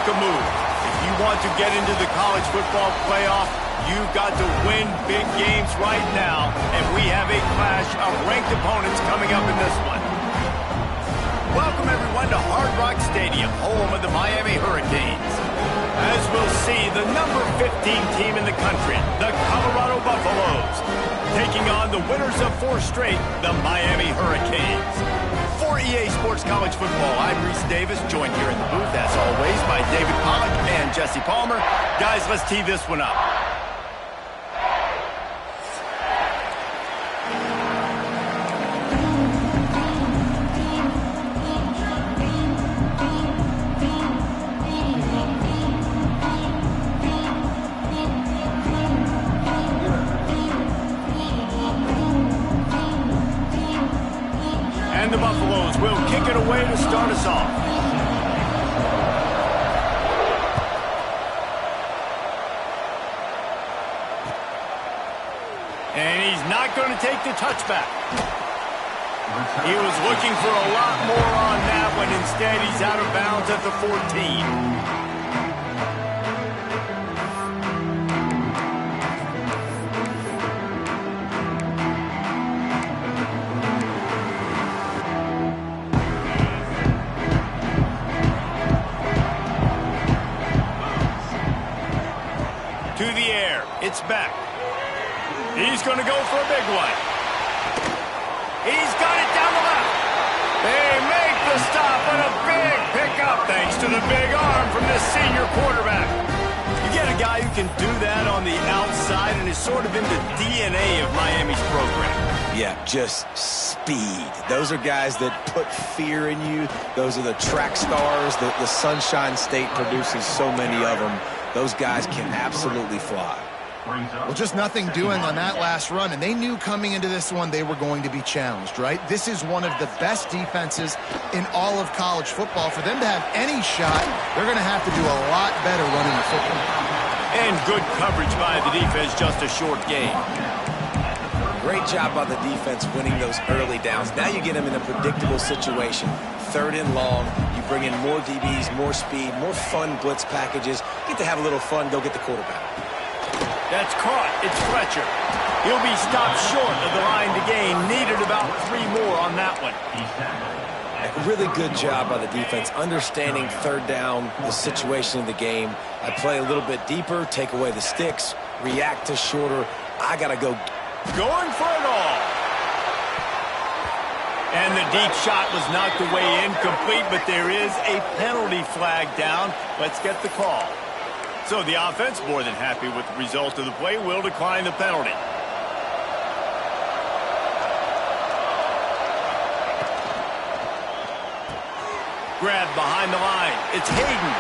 make a move. If you want to get into the college football playoff, you've got to win big games right now, and we have a clash of ranked opponents coming up in this one. Welcome, everyone, to Hard Rock Stadium, home of the Miami Hurricanes. As we'll see, the number 15 team in the country, the Colorado Buffaloes, taking on the winners of 4 straight, the Miami Hurricanes. For EA Sports College Football, I'm Reese Davis, joined here in the booth, as always, by David Pollack and Jesse Palmer. Guys, let's tee this one up. And the Buffaloes will kick it away to start us off. And he's not going to take the touchback. He was looking for a lot more on that one. Instead, he's out of bounds at the 14. To the air. It's back. He's going to go for a big one. He's got it down the left. They make the stop and a big pickup thanks to the big arm from this senior quarterback. You get a guy who can do that on the outside and is sort of in the DNA of Miami's program. Yeah, just speed. Those are guys that put fear in you. Those are the track stars. The Sunshine State produces so many of them. Those guys can absolutely fly. Well, just nothing doing on that last run, and they knew coming into this one they were going to be challenged, right? This is one of the best defenses in all of college football. For them to have any shot, they're going to have to do a lot better running the football. And good coverage by the defense, just a short game. Great job by the defense winning those early downs. Now you get them in a predictable situation. 3rd and long, you bring in more DBs, more speed, more fun blitz packages. You get to have a little fun, go get the quarterback. That's caught. It's Fletcher. He'll be stopped short of the line to gain. Needed about 3 more on that one. A really good job by the defense, understanding 3rd down, the situation of the game. I play a little bit deeper, take away the sticks, react to shorter. I got to go. Going for it all. And the deep shot was knocked away incomplete, but there is a penalty flag down. Let's get the call. So the offense, more than happy with the result of the play, will decline the penalty. Grab behind the line. It's Hayden.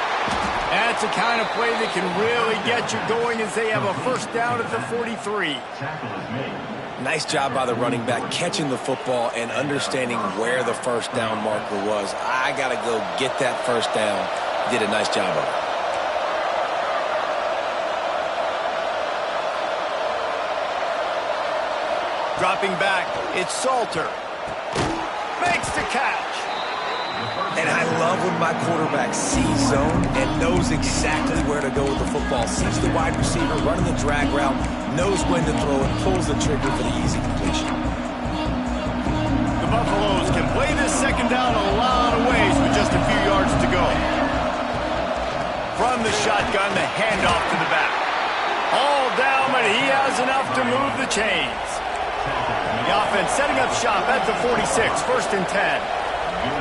That's the kind of play that can really get you going as they have a 1st down at the 43. Nice job by the running back, catching the football and understanding where the 1st down marker was. I got to go get that 1st down. Did a nice job of it. Dropping back, it's Salter. Makes the catch. And I love when my quarterback sees zone and knows exactly where to go with the football. Sees the wide receiver running the drag route, knows when to throw and pulls the trigger for the easy completion. The Buffaloes can play this 2nd down a lot of ways with just a few yards to go. From the shotgun, the handoff to the back. All down, but he has enough to move the chains. The offense setting up shop at the 46, 1st and 10.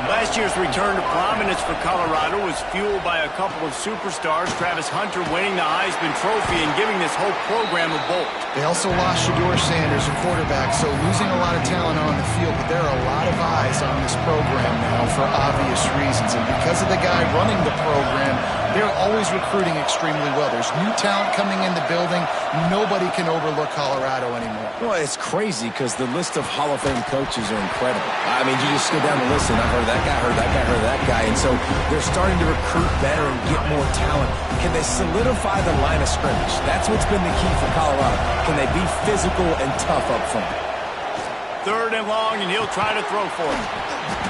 Last year's return to prominence for Colorado was fueled by a couple of superstars, Travis Hunter winning the Heisman Trophy and giving this whole program a bolt. They also lost Shedeur Sanders, a quarterback, so losing a lot of talent on the field, but there are a lot of eyes on this program now for obvious reasons, and because of the guy running the program, they're always recruiting extremely well. There's new talent coming in the building. Nobody can overlook Colorado anymore. Well, it's crazy because the list of Hall of Fame coaches are incredible. I mean, you just go down the list and I've heard that guy, heard that guy, heard that guy. And so they're starting to recruit better and get more talent. Can they solidify the line of scrimmage? That's what's been the key for Colorado. Can they be physical and tough up front? 3rd and long, and he'll try to throw for it.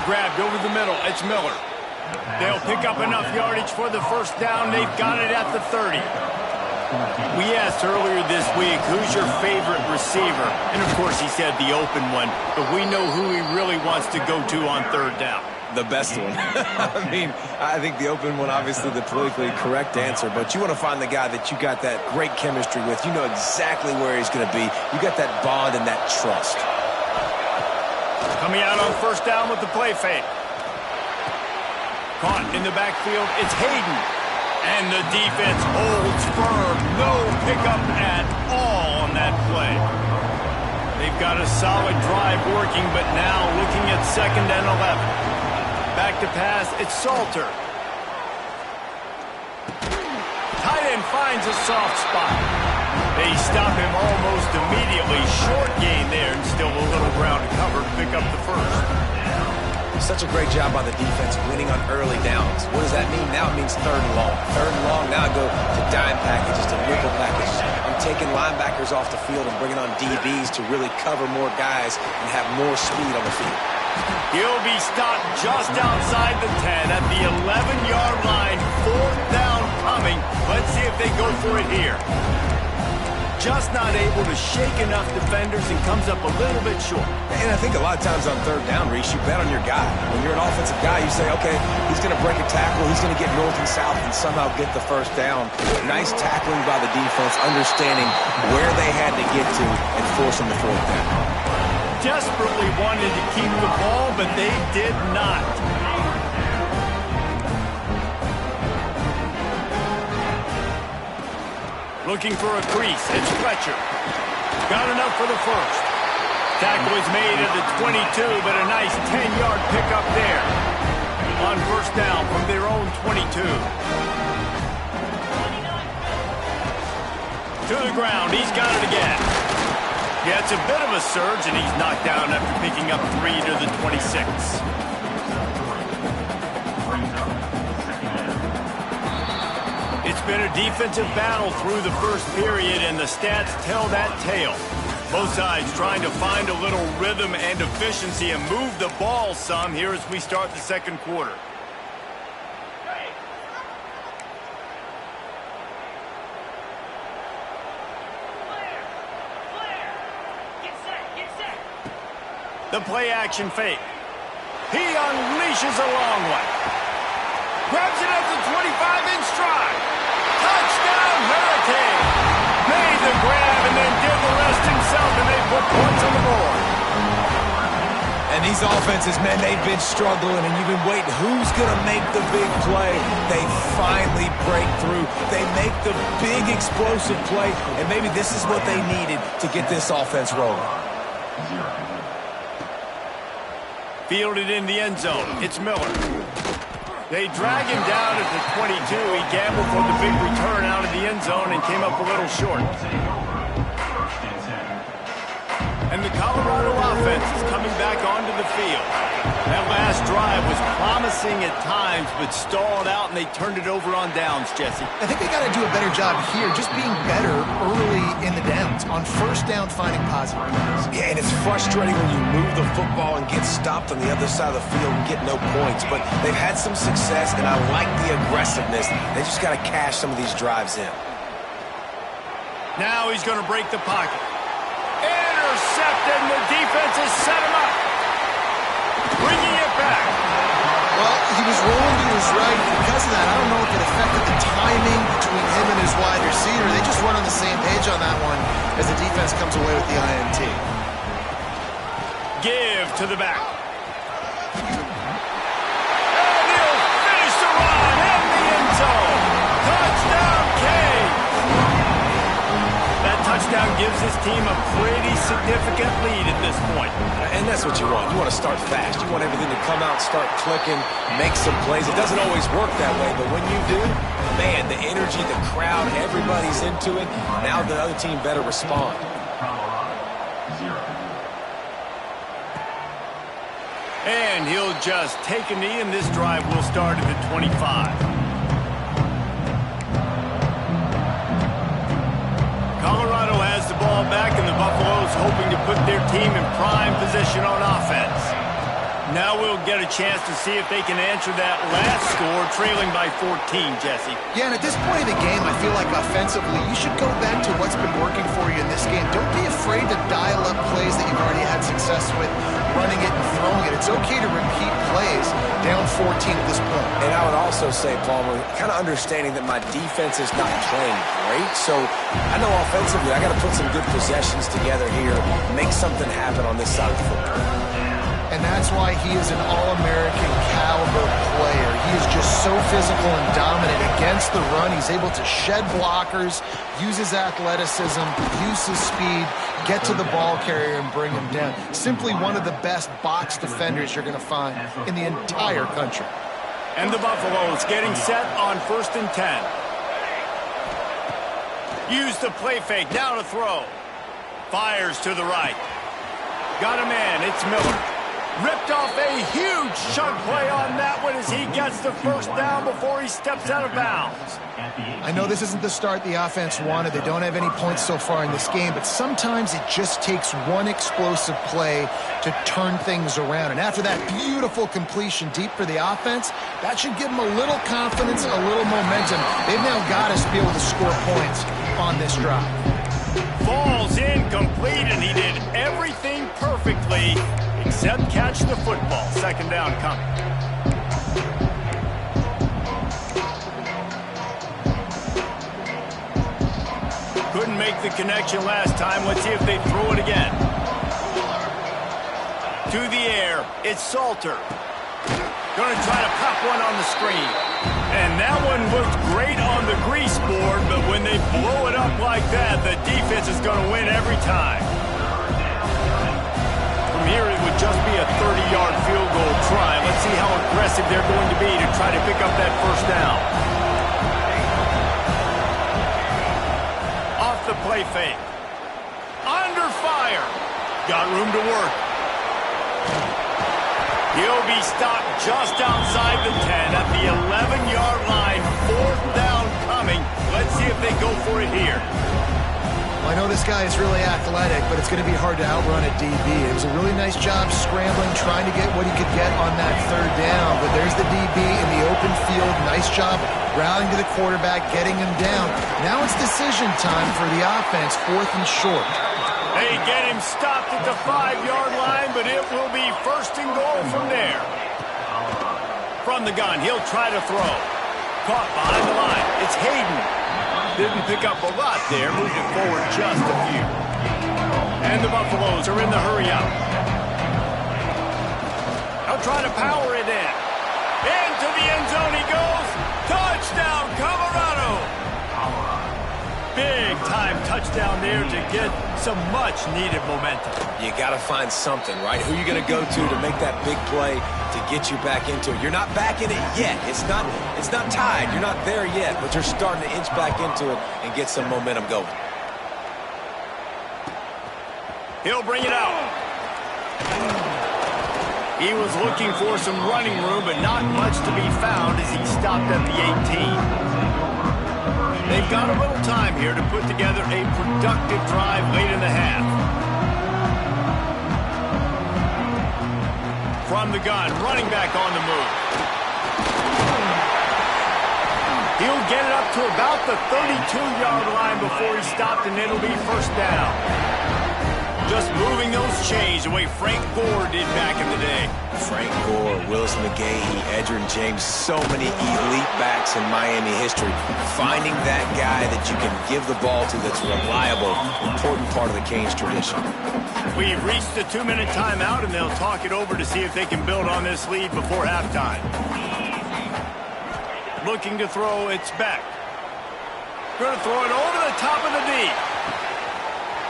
Grabbed over the middle. It's Miller. They'll pick up enough yardage for the first down. They've got it at the 30. We asked earlier this week, who's your favorite receiver? And, of course, he said the open one. But we know who he really wants to go to on third down. The best one. I mean, I think the open one, obviously the politically correct answer, but you want to find the guy that you got that great chemistry with. You know exactly where he's going to be. You got that bond and that trust. Coming out on first down with the play fake. Caught in the backfield, it's Hayden. And the defense holds firm. No pickup at all on that play. They've got a solid drive working, but now looking at 2nd and 11. Back to pass, it's Salter. Tight end finds a soft spot. They stop him almost immediately. Short gain there, and still a little ground to cover to pick up the first. Such a great job by the defense winning on early downs. What does that mean? Now it means 3rd and long. 3rd and long, now I go to dime packages, to nickel packages. I'm taking linebackers off the field and bringing on DBs to really cover more guys and have more speed on the field. He'll be stopped just outside the 10 at the 11-yard line. 4th down coming. Let's see if they go for it here. Just not able to shake enough defenders and comes up a little bit short. And I think a lot of times on 3rd down, Reese, you bet on your guy. When you're an offensive guy, you say, okay, he's going to break a tackle, he's going to get north and south and somehow get the first down. Nice tackling by the defense, understanding where they had to get to and forcing the 4th down. Desperately wanted to keep the ball, but they did not. Looking for a crease, it's Fletcher. Got enough for the first. Tackle is made at the 22, but a nice 10-yard pickup there. On first down from their own 22. To the ground, he's got it again. Yeah, it's a bit of a surge, and he's knocked down after picking up 3 to the 26. It's been a defensive battle through the first period, and the stats tell that tale. Both sides trying to find a little rhythm and efficiency and move the ball some here as we start the 2nd quarter. The play-action fake. He unleashes a long one. Grabs it at the 25 in stride. Touchdown, Hurricane. Made the grab and then did the rest himself, and they put points on the board. And these offenses, man, they've been struggling, and you've been waiting. Who's going to make the big play? They finally break through. They make the big explosive play, and maybe this is what they needed to get this offense rolling. Fielded in the end zone. It's Miller. They drag him down at the 22. He gambled for the big return out of the end zone and came up a little short. And the Colorado offense is coming back onto the field. That last drive was promising at times, but stalled out, and they turned it over on downs, Jesse. I think they got to do a better job here, just being better early in the downs. On first down, finding positive plays. Yeah, and it's frustrating when you move the football and get stopped on the other side of the field and get no points. But they've had some success, and I like the aggressiveness. They just got to cash some of these drives in. Now he's going to break the pocket. Intercepted, and the defense has set him up. Bringing it back. Well, he was rolling to his right. Because of that, I don't know if it affected the timing between him and his wide receiver. They just run on the same page on that one as the defense comes away with the INT. Give to the back. And he'll finish the run in the end zone. Touchdown, Kane. That touchdown gives his team a pretty significant lead at this point. And that's what you want. You want to start fast. You want everything to come out, start clicking, make some plays. It doesn't always work that way, but when you do, man, the energy, the crowd, everybody's into it. Now the other team better respond. And he'll just take a knee, and this drive will start at the 25. Colorado has the ball back, and the Buffaloes hoping to put their team in prime position on offense. Now we'll get a chance to see if they can answer that last score, trailing by 14, Jesse. Yeah, and at this point of the game, I feel like offensively, you should go back to what's been working for you in this game. Don't be afraid to dial up plays that you've already had success with, running it and throwing it. It's okay to repeat plays down 14 at this point. And I would also say, Palmer, kind of understanding that my defense is not playing great, so I know offensively I got to put some good possessions together here, make something happen on this side of the football. And that's why he is an All-American caliber player. He is just so physical and dominant against the run. He's able to shed blockers, use his athleticism, use his speed, get to the ball carrier and bring him down. Simply one of the best box defenders you're going to find in the entire country. And the Buffaloes getting set on 1st and 10. Use the play fake, now to throw. Fires to the right. Got a man, it's Miller. Ripped off a huge chunk play on that one as he gets the first down before he steps out of bounds. I know this isn't the start the offense wanted. They don't have any points so far in this game, but sometimes it just takes one explosive play to turn things around. And after that beautiful completion deep for the offense, that should give them a little confidence, a little momentum. They've now got us to be able to score points on this drive. Falls incomplete, and he did everything perfectly except catch the football. 2nd down coming. Couldn't make the connection last time. Let's see if they throw it again. To the air, it's Salter. Gonna try to pop one on the screen. And that one looked great on the grease board, but when they blow it up like that, the defense is gonna win every time. From here, it would just be a 30-yard field goal try. Let's see how aggressive they're going to be to try to pick up that first down. Off the play fake. Under fire. Got room to work. He'll be stopped just outside the 10 at the 11-yard line. 4th down coming. Let's see if they go for it here. Well, I know this guy is really athletic, but it's going to be hard to outrun a DB. It was a really nice job scrambling, trying to get what he could get on that 3rd down. But there's the DB in the open field. Nice job rallying to the quarterback, getting him down. Now it's decision time for the offense, 4th and short. They get him stopped at the 5-yard line, but it will be 1st and goal from there. From the gun, he'll try to throw. Caught behind the line. It's Hayden. Didn't pick up a lot there, moved it forward just a few. And the Buffaloes are in the hurry up. They'll try to power it in. Into the end zone he goes. Touchdown, Colorado. Big-time touchdown there to get some much-needed momentum. You got to find something, right? Who are you going to go to make that big play to get you back into it? You're not back in it yet. It's not tied. You're not there yet, but you're starting to inch back into it and get some momentum going. He'll bring it out. He was looking for some running room, but not much to be found as he stopped at the 18. They've got a little time here to put together a productive drive late in the half. From the gun, running back on the move. He'll get it up to about the 32-yard line before he stopped, and it'll be 1st down. Just moving those chains the way Frank Gore did back in the day. Frank Gore, Willis McGahee, Edgerrin James, so many elite backs in Miami history. Finding that guy that you can give the ball to that's reliable, important part of the Canes tradition. We've reached the 2-minute timeout, and they'll talk it over to see if they can build on this lead before halftime. Looking to throw, it's Beck. Going to throw it over the top of the D.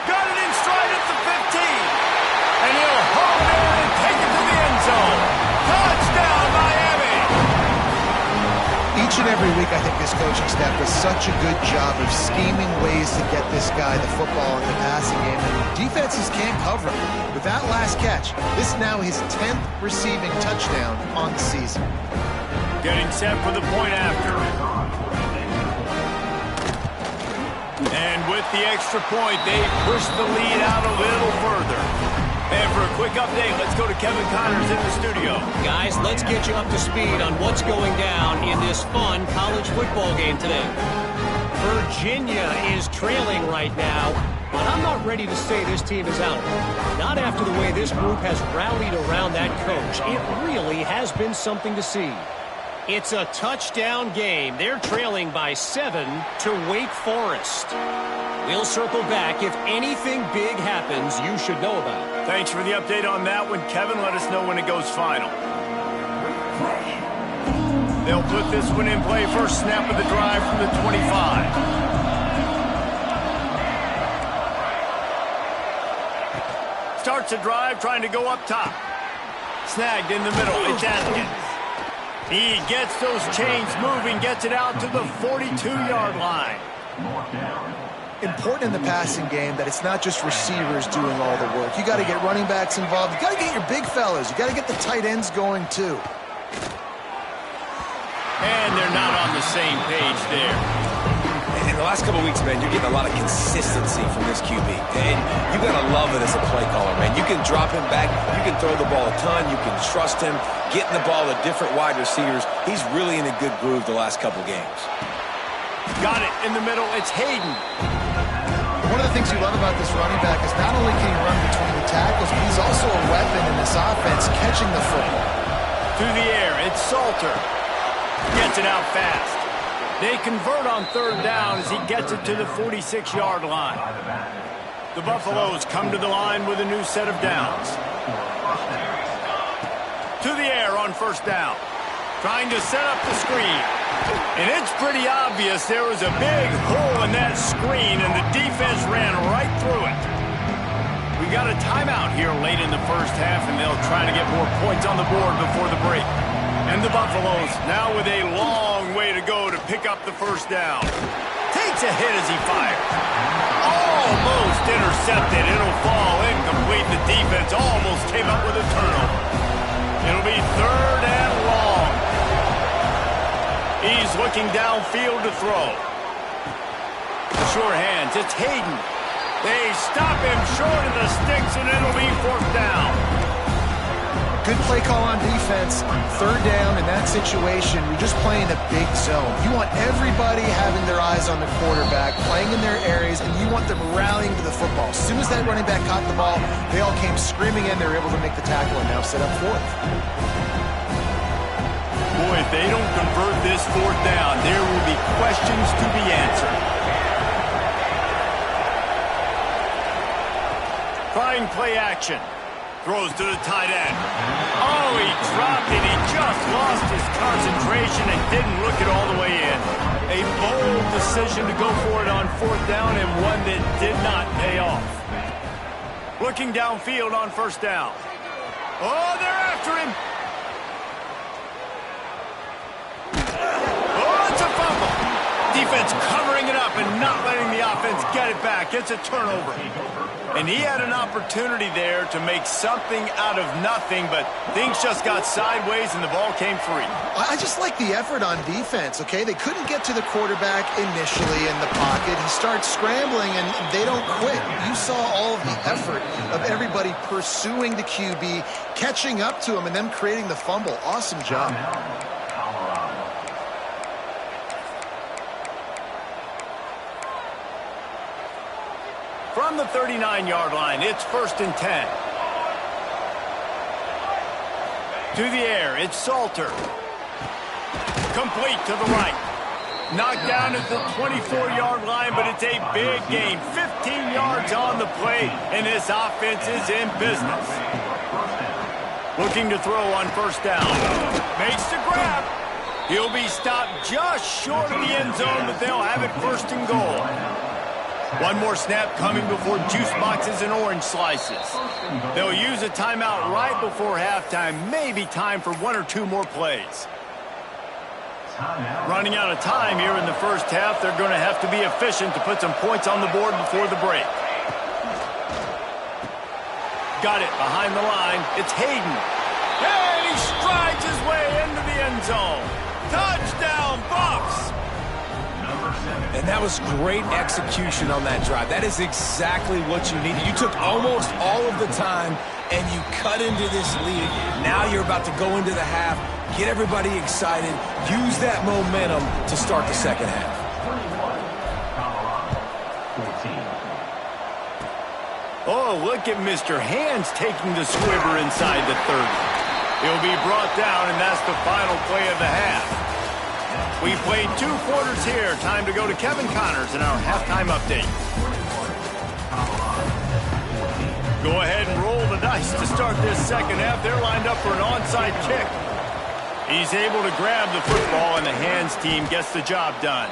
Got it in stride at the 15. And he'll haul it in and take it to the end zone. Touchdown, Miami! Each and every week, I think this coaching staff does such a good job of scheming ways to get this guy the football in the passing game, and defenses can't cover him. With that last catch, this is now his 10th receiving touchdown on the season. Getting set for the point after. And with the extra point, they push the lead out a little further. And for a quick update, let's go to Kevin Connors in the studio. Guys, let's get you up to speed on what's going down in this fun college football game today. Virginia is trailing right now, but I'm not ready to say this team is out. Not after the way this group has rallied around that coach. It really has been something to see. It's a touchdown game. They're trailing by 7 to Wake Forest. We'll circle back. If anything big happens, you should know about it. Thanks for the update on that one, Kevin. Let us know when it goes final. They'll put this one in play. First snap of the drive from the 25. Starts the drive, trying to go up top. Snagged in the middle. It's Atkins. He gets those chains moving, gets it out to the 42-yard line. Important in the passing game that it's not just receivers doing all the work. You got to get running backs involved. You got to get your big fellas. You got to get the tight ends going too. And they're not on the same page there. In the last couple of weeks, man, you're getting a lot of consistency from this QB. And you got to love it as a play caller, man. You can drop him back. You can throw the ball a ton. You can trust him, getting the ball to different wide receivers. He's really in a good groove the last couple games. Got it in the middle. It's Hayden. One of the things you love about this running back is not only can he run between the tackles, but he's also a weapon in this offense, catching the football. Through the air, it's Salter. Gets it out fast. They convert on third down as he gets it to the 46-yard line. The Buffaloes come to the line with a new set of downs. To the air on first down. Trying to set up the screen. And it's pretty obvious there was a big hole in that screen, and the defense ran right through it. We got a timeout here late in the first half, and they'll try to get more points on the board before the break. And the Buffaloes now with a long way to go to pick up the first down. Takes a hit as he fires. Almost intercepted. It'll fall incomplete. The defense almost came up with a turnover. It'll be third and long. He's looking downfield to throw. Sure hands. It's Hayden. They stop him short of the sticks, and it'll be fourth down. Good play call on defense. Third down in that situation, you're just playing a big zone. You want everybody having their eyes on the quarterback, playing in their areas, and you want them rallying to the football. As soon as that running back caught the ball, they all came screaming in. They were able to make the tackle and now set up fourth. Boy, if they don't convert this fourth down, there will be questions to be answered. Trying play action. Throws to the tight end. Oh, he dropped it. He just lost his concentration and didn't look it all the way in. A bold decision to go for it on fourth down, and one that did not pay off. Looking downfield on first down. Oh, they're after him. Oh, it's a fumble. Defense covering it up and not letting the offense get it back. It's a turnover. And he had an opportunity there to make something out of nothing, but things just got sideways and the ball came free. I just like the effort on defense, okay? They couldn't get to the quarterback initially in the pocket. He starts scrambling, and they don't quit. You saw all of the effort of everybody pursuing the QB, catching up to him, and them creating the fumble. Awesome job. From the 39-yard line, it's 1st and 10. To the air, it's Salter. Complete to the right. Knocked down at the 24-yard line, but it's a big gain. 15 yards on the play, and this offense is in business. Looking to throw on first down. Makes the grab. He'll be stopped just short of the end zone, but they'll have it 1st and goal. One more snap coming before juice boxes and orange slices. They'll use a timeout right before halftime. Maybe time for 1 or 2 more plays. Running out of time here in the first half. They're going to have to be efficient to put some points on the board before the break. Got it behind the line. It's Hayden. And he strides his way into the end zone. Touchdown, Buffs! And that was great execution on that drive. That is exactly what you needed. You took almost all of the time, and you cut into this lead. Now you're about to go into the half, get everybody excited, use that momentum to start the second half. Oh, look at Mr. Hands taking the squibber inside the 30. He'll be brought down, and that's the final play of the half. We played 2 quarters here. Time to go to Kevin Connors in our halftime update. Go ahead and roll the dice to start this second half. They're lined up for an onside kick. He's able to grab the football, and the Hands team gets the job done.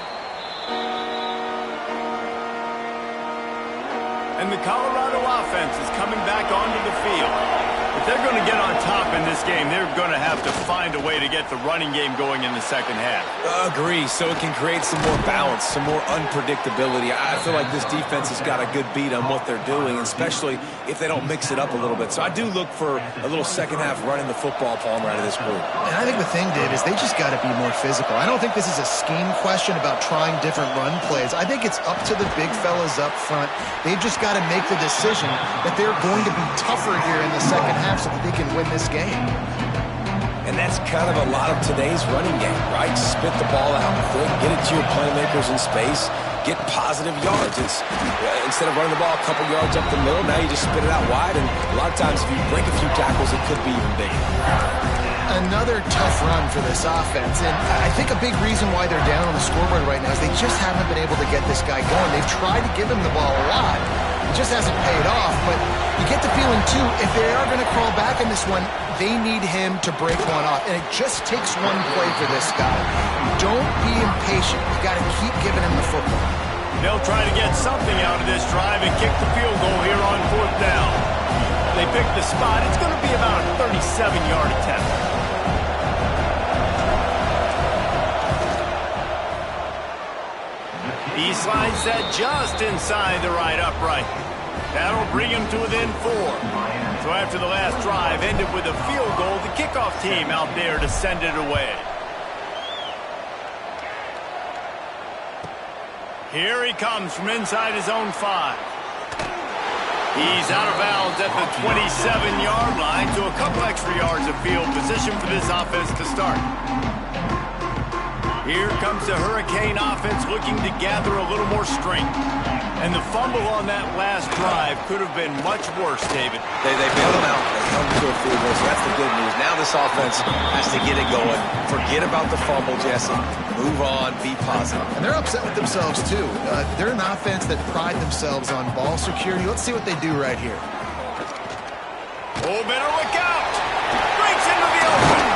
And the Colorado offense is coming back onto the field. If they're going to get on top in this game, they're going to have to find a way to get the running game going in the second half. Agree, so it can create some more balance, some more unpredictability. I feel like this defense has got a good beat on what they're doing, especially if they don't mix it up a little bit. So I do look for a little second half running the football palm right of this group. And I think the thing, Dave, is they just got to be more physical. I don't think this is a scheme question about trying different run plays. I think it's up to the big fellas up front. They've just got to make the decision that they're going to be tougher here in the second half so that they can win this game. And that's kind of a lot of today's running game, right? Spit the ball out quick, get it to your playmakers in space, get positive yards. It's instead of running the ball a couple yards up the middle, now you just spit it out wide, and a lot of times if you break a few tackles, it could be even bigger. Another tough run for this offense, and I think a big reason why they're down on the scoreboard right now is they just haven't been able to get this guy going. They've tried to give him the ball a lot. It just hasn't paid off, but you get the feeling, too, if they are going to crawl back in this one, they need him to break one off, and it just takes one play for this guy. Don't be impatient. You got to keep giving him the football. They'll try to get something out of this drive and kick the field goal here on 4th down. They pick the spot. It's going to be about a 37-yard attempt. He slides that just inside the right upright. That'll bring him to within 4. So after the last drive ended with a field goal, the kickoff team out there to send it away. Here he comes from inside his own 5. He's out of bounds at the 27-yard line, so a couple extra yards of field position for this offense to start. Here comes the Hurricane offense looking to gather a little more strength. And the fumble on that last drive could have been much worse, David. They bailed him out. They come to a field goal, so that's the good news. Now this offense has to get it going. Forget about the fumble, Jesse. Move on. Be positive. And they're upset with themselves, too. They're an offense that pride themselves on ball security. Let's see what they do right here. Oh, better look out. Breaks into the open.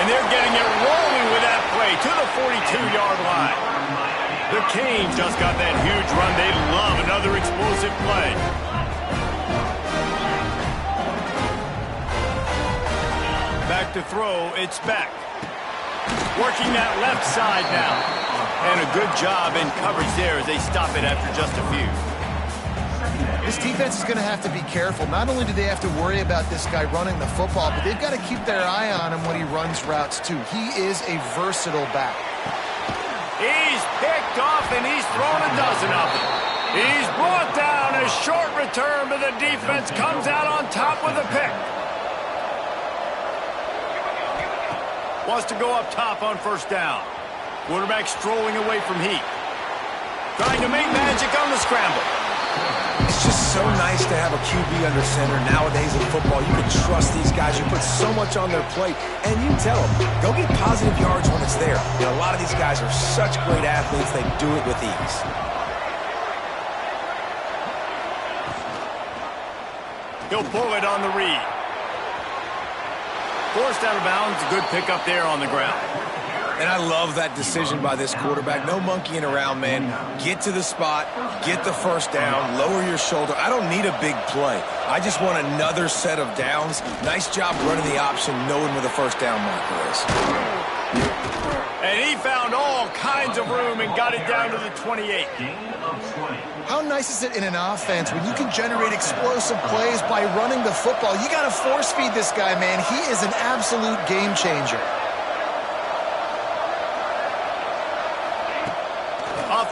And they're getting it rolling with that play to the 42-yard line. The Canes just got that huge run. They love another explosive play. Back to throw, it's Beck. Working that left side now. And a good job in coverage there as they stop it after just a few. This defense is going to have to be careful. Not only do they have to worry about this guy running the football, but they've got to keep their eye on him when he runs routes, too. He is a versatile back. He's picked off, and he's thrown a dozen of them. He's brought down. A short return, but the defense comes out on top with a pick. Wants to go up top on 1st down. Quarterback strolling away from heat. Trying to make magic on the scramble. It's just so nice to have a QB under center nowadays in football. You can trust these guys. You put so much on their plate, and you tell them, go get positive yards when it's there. You know, a lot of these guys are such great athletes, they do it with ease. He'll pull it on the read. Forced out of bounds, good pickup there on the ground. And I love that decision by this quarterback. No monkeying around, man. Get to the spot, get the 1st down, lower your shoulder. I don't need a big play. I just want another set of downs. Nice job running the option, knowing where the 1st down marker is. And he found all kinds of room and got it down to the 28. How nice is it in an offense when you can generate explosive plays by running the football? You got to force feed this guy, man. He is an absolute game changer.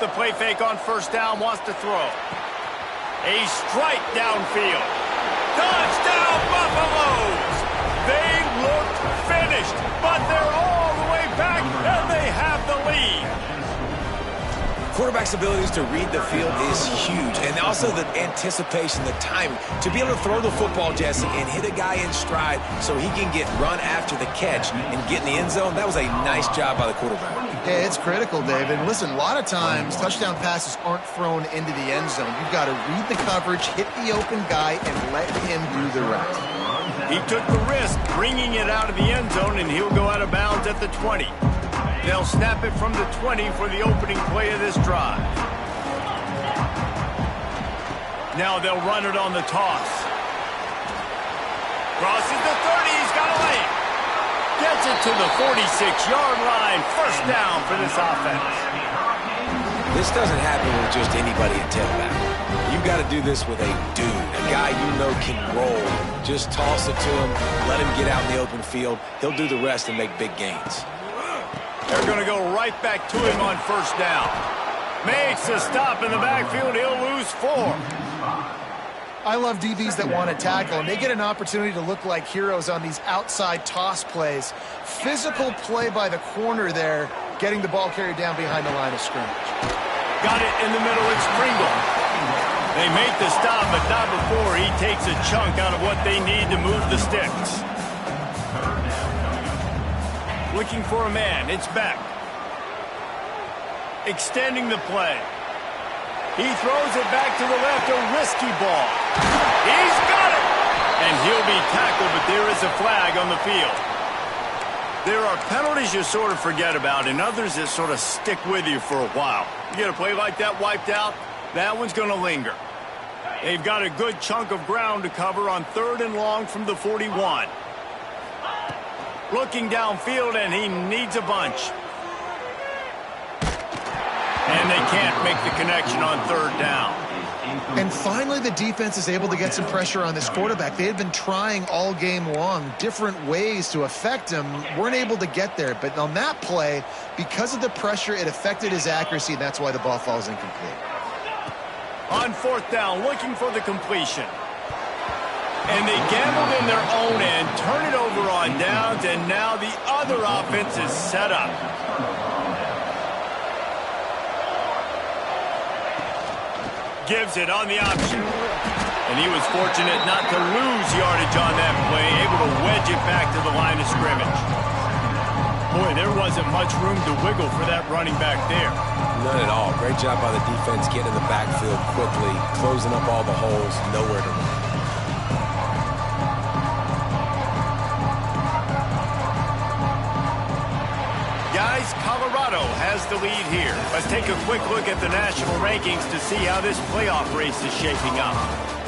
the play fake on first down, wants to throw. A strike downfield. Touchdown, Buffaloes! They looked finished, but they're all the way back, and they have the lead. Quarterback's abilities to read the field is huge, and also the anticipation, the timing. To be able to throw the football, Jesse, and hit a guy in stride so he can get run after the catch and get in the end zone, that was a nice job by the quarterback. Yeah, it's critical, David. Listen, a lot of times touchdown passes aren't thrown into the end zone. You've got to read the coverage, hit the open guy, and let him do the rest. He took the risk, bringing it out of the end zone, and he'll go out of bounds at the 20. They'll snap it from the 20 for the opening play of this drive. Now they'll run it on the toss. Crosses the 30, he's got a lane. Gets it to the 46-yard line. First down for this offense. This doesn't happen with just anybody at tailback. You've got to do this with a dude, a guy you know can roll. Just toss it to him, let him get out in the open field. He'll do the rest and make big gains. They're going to go right back to him on first down. Makes a stop in the backfield. He'll lose 4. I love DBs that want to tackle, and they get an opportunity to look like heroes on these outside toss plays. Physical play by the corner there, getting the ball carried down behind the line of scrimmage. Got it in the middle. It's Pringle. They make the stop, but not before he takes a chunk out of what they need to move the sticks. Looking for a man. It's Beck. Extending the play. He throws it back to the left. A risky ball. He's got it! And he'll be tackled, but there is a flag on the field. There are penalties you sort of forget about and others that sort of stick with you for a while. You get a play like that wiped out, that one's going to linger. They've got a good chunk of ground to cover on 3rd and long from the 41. Looking downfield, and he needs a bunch. And they can't make the connection on 3rd down. And finally, the defense is able to get some pressure on this quarterback. They had been trying all game long different ways to affect him. Weren't able to get there. But on that play, because of the pressure, it affected his accuracy, and that's why the ball falls incomplete. On 4th down, looking for the completion. And they gambled in their own end, turn it over on downs, and now the other offense is set up. Gives it on the option. And he was fortunate not to lose yardage on that play, able to wedge it back to the line of scrimmage. Boy, there wasn't much room to wiggle for that running back there. None at all. Great job by the defense getting in the backfield quickly, closing up all the holes, nowhere to run. Guys, Colorado has the lead here. Let's take a quick look at the national rankings to see how this playoff race is shaping up.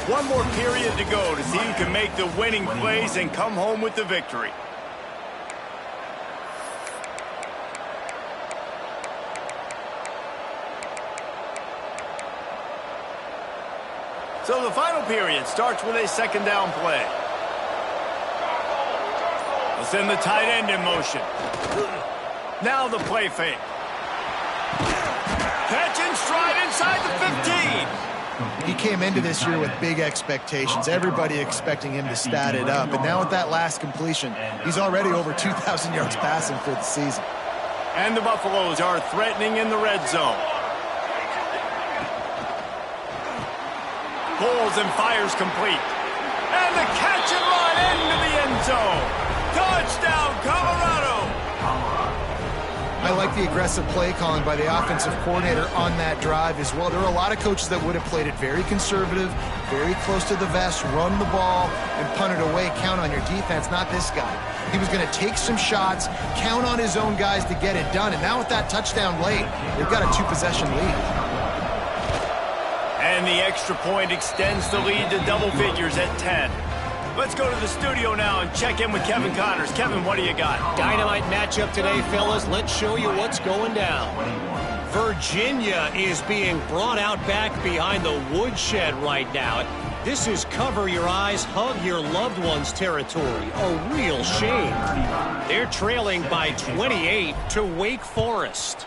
One more period to go to see who can make the winning plays and come home with the victory. So the final period starts with a 2nd down play. Let's send the tight end in motion. Now the play fake. Catch in stride inside the 15. He came into this year with big expectations. Everybody expecting him to stat it up. And now with that last completion, he's already over 2,000 yards passing for the season. And the Buffaloes are threatening in the red zone. Pulls and fires complete. And the catch and run into the end zone. Touchdown, Colorado! I like the aggressive play calling by the offensive coordinator on that drive as well. There are a lot of coaches that would have played it very conservative, very close to the vest, run the ball, and punt it away, count on your defense, not this guy. He was going to take some shots, count on his own guys to get it done, and now with that touchdown late, they've got a 2-possession lead. And the extra point extends the lead to double figures at 10. Let's go to the studio now and check in with Kevin Connors. Kevin, what do you got? Dynamite matchup today, fellas. Let's show you what's going down. Virginia is being brought out back behind the woodshed right now. This is cover your eyes, hug your loved ones territory. A real shame. They're trailing by 28 to Wake Forest.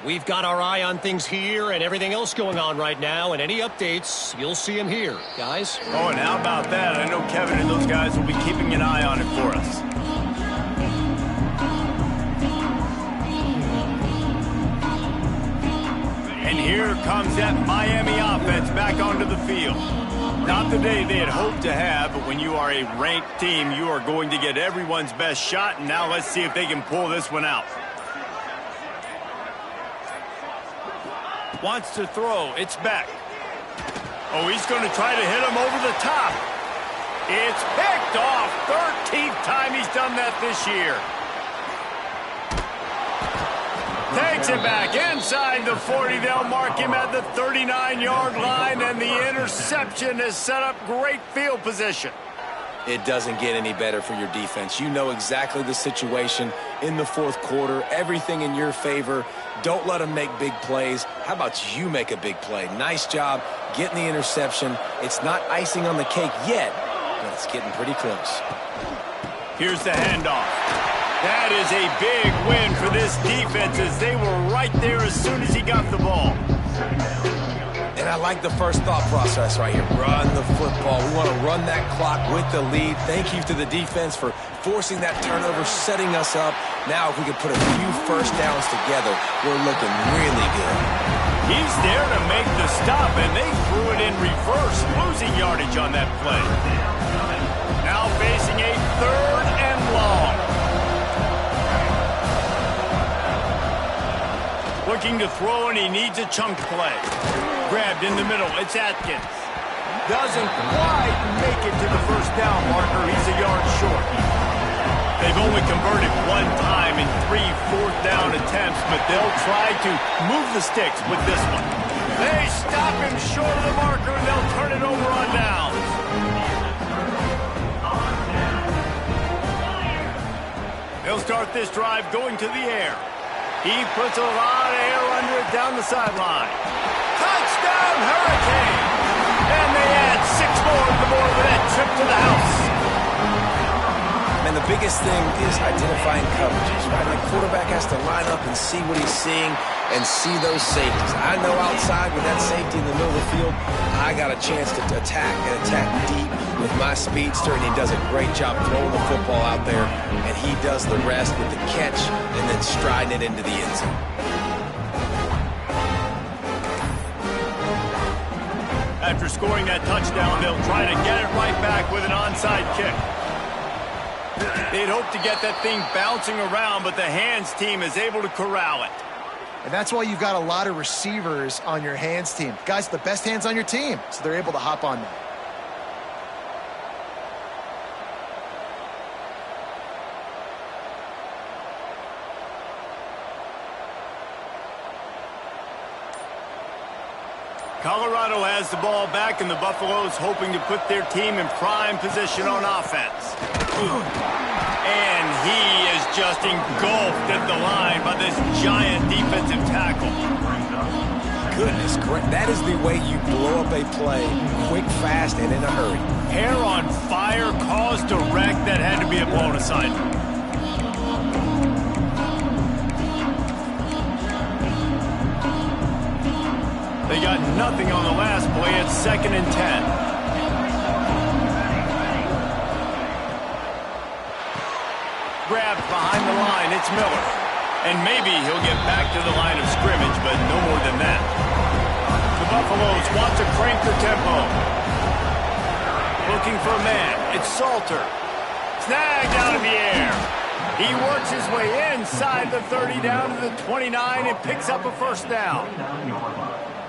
We've got our eye on things here and everything else going on right now, and any updates, you'll see them here, guys. Oh, and how about that? I know Kevin and those guys will be keeping an eye on it for us. And here comes that Miami offense back onto the field. Not the day they had hoped to have, but when you are a ranked team, you are going to get everyone's best shot, and now let's see if they can pull this one out. Wants to throw. It's back. Oh, he's going to try to hit him over the top. It's picked off. 13th time he's done that this year. Takes it back inside the 40. They'll mark him at the 39-yard line, and the interception has set up great field position. It doesn't get any better for your defense. You know exactly the situation in the fourth quarter, everything in your favor. Don't let them make big plays. How about you make a big play? Nice job getting the interception. It's not icing on the cake yet, but it's getting pretty close. Here's the handoff. That is a big win for this defense as they were right there as soon as he got the ball. And I like the first thought process right here. Run the football. We want to run that clock with the lead. Thank you to the defense for forcing that turnover, setting us up. Now if we could put a few first downs together, we're looking really good. He's there to make the stop, and they threw it in reverse, losing yardage on that play. Now facing a 3rd and long. Looking to throw, and he needs a chunk play. Grabbed in the middle. It's Atkins. Doesn't quite make it to the first down marker. He's a yard short. They've only converted one time in 3 fourth-down attempts, but they'll try to move the sticks with this one. They stop him short of the marker, and they'll turn it over on downs. They'll start this drive going to the air. He puts a lot of air under it down the sideline. Touchdown, Hurricane! And they add 6 more to the board with that trip to the house. And the biggest thing is identifying coverages, right? The quarterback has to line up and see what he's seeing and see those safeties. I know outside with that safety in the middle of the field, I got a chance to attack and attack deep with my speedster, and he does a great job throwing the football out there, and he does the rest with the catch and then striding it into the end zone. After scoring that touchdown, they'll try to get it right back with an onside kick. They'd hope to get that thing bouncing around, but the hands team is able to corral it. And that's why you've got a lot of receivers on your hands team. Guys, the best hands on your team, so they're able to hop on them. Colorado has the ball back, and the Buffaloes hoping to put their team in prime position on offense. And he is just engulfed at the line by this giant defensive tackle. Goodness, that is the way you blow up a play, quick, fast, and in a hurry. Hair on fire, caused a wreck. That had to be a blown assignment. They got nothing on the last play. It's 2nd and 10. Grabbed behind the line. It's Miller. And maybe he'll get back to the line of scrimmage, but no more than that. The Buffaloes want to crank the tempo. Looking for a man. It's Salter. Snagged out of the air. He works his way inside the 30 down to the 29 and picks up a first down.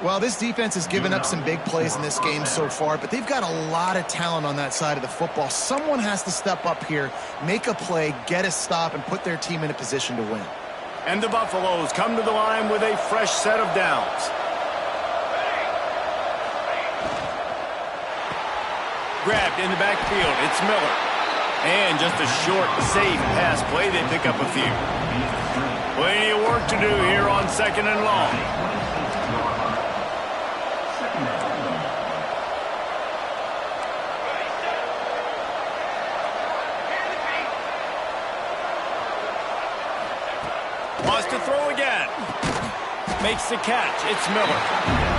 Well, this defense has given up some big plays in this game so far, but they've got a lot of talent on that side of the football. Someone has to step up here, make a play, get a stop, and put their team in a position to win. And the Buffaloes come to the line with a fresh set of downs. Grabbed in the backfield. It's Miller. And just a short, safe pass play. They pick up a few. Plenty of work to do here on 2nd and long. Wants to throw again. makes the catch. It's Miller.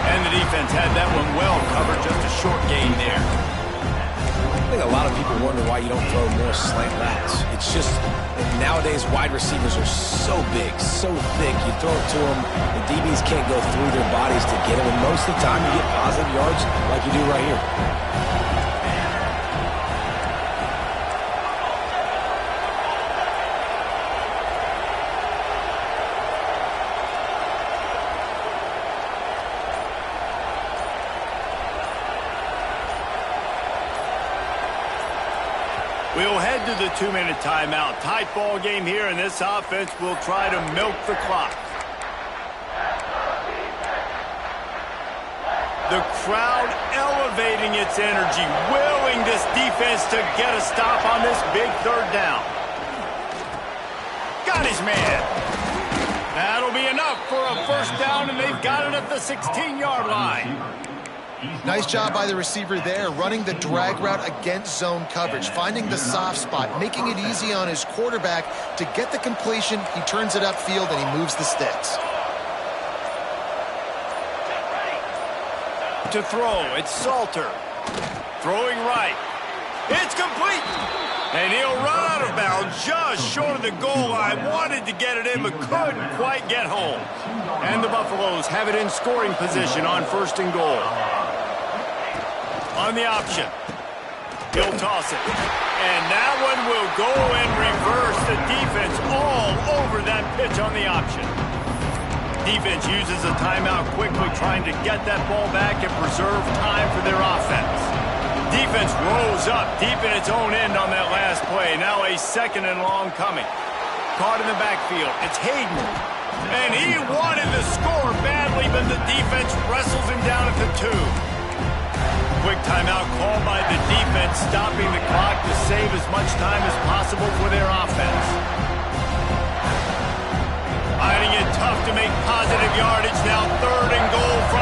And the defense had that one well covered, just a short gain there. I think a lot of people wonder why you don't throw more slant routes. It's just nowadays wide receivers are so big, so thick. You throw it to them, the DBs can't go through their bodies to get them, and most of the time you get positive yards like you do right here. We'll head to the 2-minute timeout. Tight ball game here, and this offense will try to milk the clock. The crowd elevating its energy, willing this defense to get a stop on this big third down. Got his man. That'll be enough for a first down, and they've got it at the 16-yard line. Nice job by the receiver there, running the drag route against zone coverage, finding the soft spot, making it easy on his quarterback to get the completion. He turns it upfield, and he moves the sticks. To throw, it's Salter. Throwing right. It's complete. And he'll run out of bounds just short of the goal line. Wanted to get it in, but couldn't quite get home. And the Buffaloes have it in scoring position on 1st and goal. On the option. He'll toss it. And that one will go in reverse. The defense all over that pitch on the option. Defense uses a timeout quickly, trying to get that ball back and preserve time for their offense. Defense rolls up deep in its own end on that last play. Now a 2nd and long coming. Caught in the backfield. It's Hayden. And he wanted to score badly, but the defense wrestles him down at the 2. Quick timeout called by the defense, stopping the clock to save as much time as possible for their offense. Finding it tough to make positive yardage now. 3rd and goal for